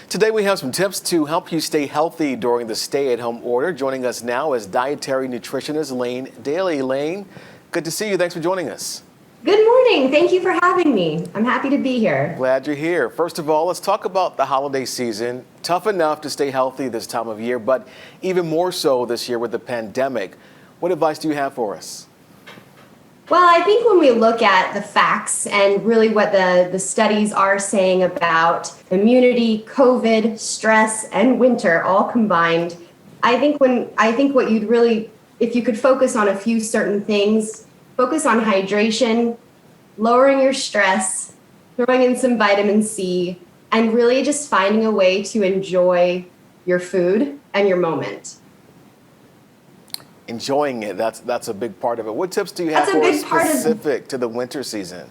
Today we have some tips to help you stay healthy during the stay-at-home order. Joining us now is dietary nutritionist Lane Daly. Lane, good to see you. Thanks for joining us. Good morning. Thank you for having me. I'm happy to be here. Glad you're here. First of all, let's talk about the holiday season. Tough enough to stay healthy this time of year, but even more so this year with the pandemic. What advice do you have for us? Well, I think when we look at the facts and really what the studies are saying about immunity, COVID, stress, and winter all combined, I think what you'd really, if you could focus on a few certain things, focus on hydration, lowering your stress, throwing in some vitamin C, and really just finding a way to enjoy your food and your moment. Enjoying it, that's a big part of it. What tips do you have for us specific to the winter season?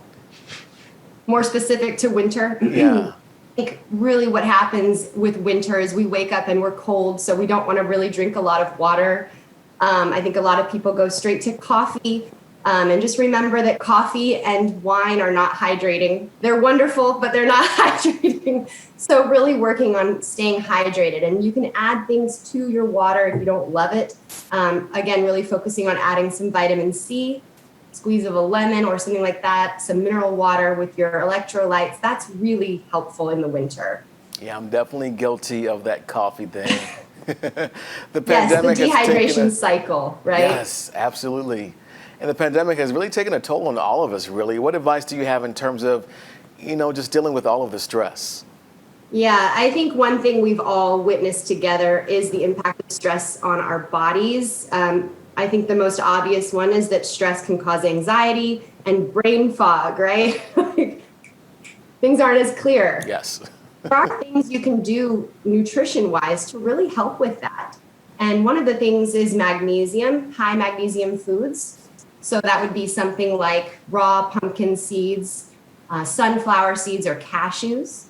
More specific to winter? Yeah. I think really what happens with winter is we wake up and we're cold, so we don't want to really drink a lot of water. I think a lot of people go straight to coffee. And just remember that coffee and wine are not hydrating. They're wonderful, but they're not hydrating. So really working on staying hydrated. And you can add things to your water if you don't love it. Again, really focusing on adding some vitamin C, squeeze of a lemon or something like that, some mineral water with your electrolytes. That's really helpful in the winter. Yeah, I'm definitely guilty of that coffee thing. The pandemic the dehydration cycle, right? Yes, absolutely. And the pandemic has really taken a toll on all of us, really. What advice do you have in terms of, just dealing with all of the stress? Yeah, I think one thing we've all witnessed together is the impact of stress on our bodies. I think the most obvious one is that stress can cause anxiety and brain fog, right? Things aren't as clear. Yes. There are things you can do nutrition-wise to really help with that. And one of the things is magnesium, high magnesium foods. So that would be something like raw pumpkin seeds, sunflower seeds, or cashews.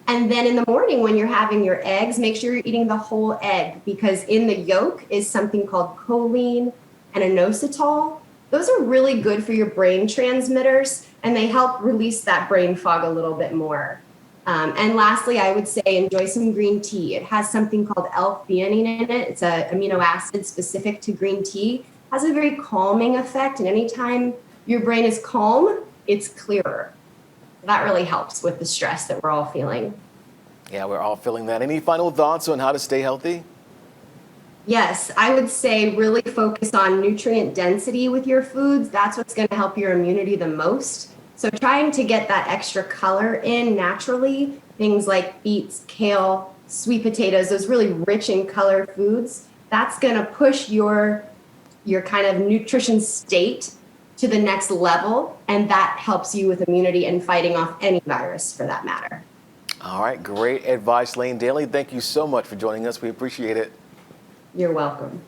And then in the morning when you're having your eggs, make sure you're eating the whole egg, because in the yolk is something called choline and inositol. Those are really good for your brain transmitters, and they help release that brain fog a little bit more. And lastly, I would say enjoy some green tea. It has something called L-theanine in it. It's an amino acid specific to green tea. Has a very calming effect, and anytime your brain is calm, it's clearer. That really helps with the stress that we're all feeling. Yeah, we're all feeling that. Any final thoughts on how to stay healthy? Yes, I would say really focus on nutrient density with your foods. That's what's going to help your immunity the most. So trying to get that extra color in naturally, things like beets, kale, sweet potatoes, those really rich in color foods, that's going to push your kind of nutrition state to the next level, and that helps you with immunity and fighting off any virus for that matter. All right, great advice, Lane Daly. Thank you so much for joining us. We appreciate it. You're welcome.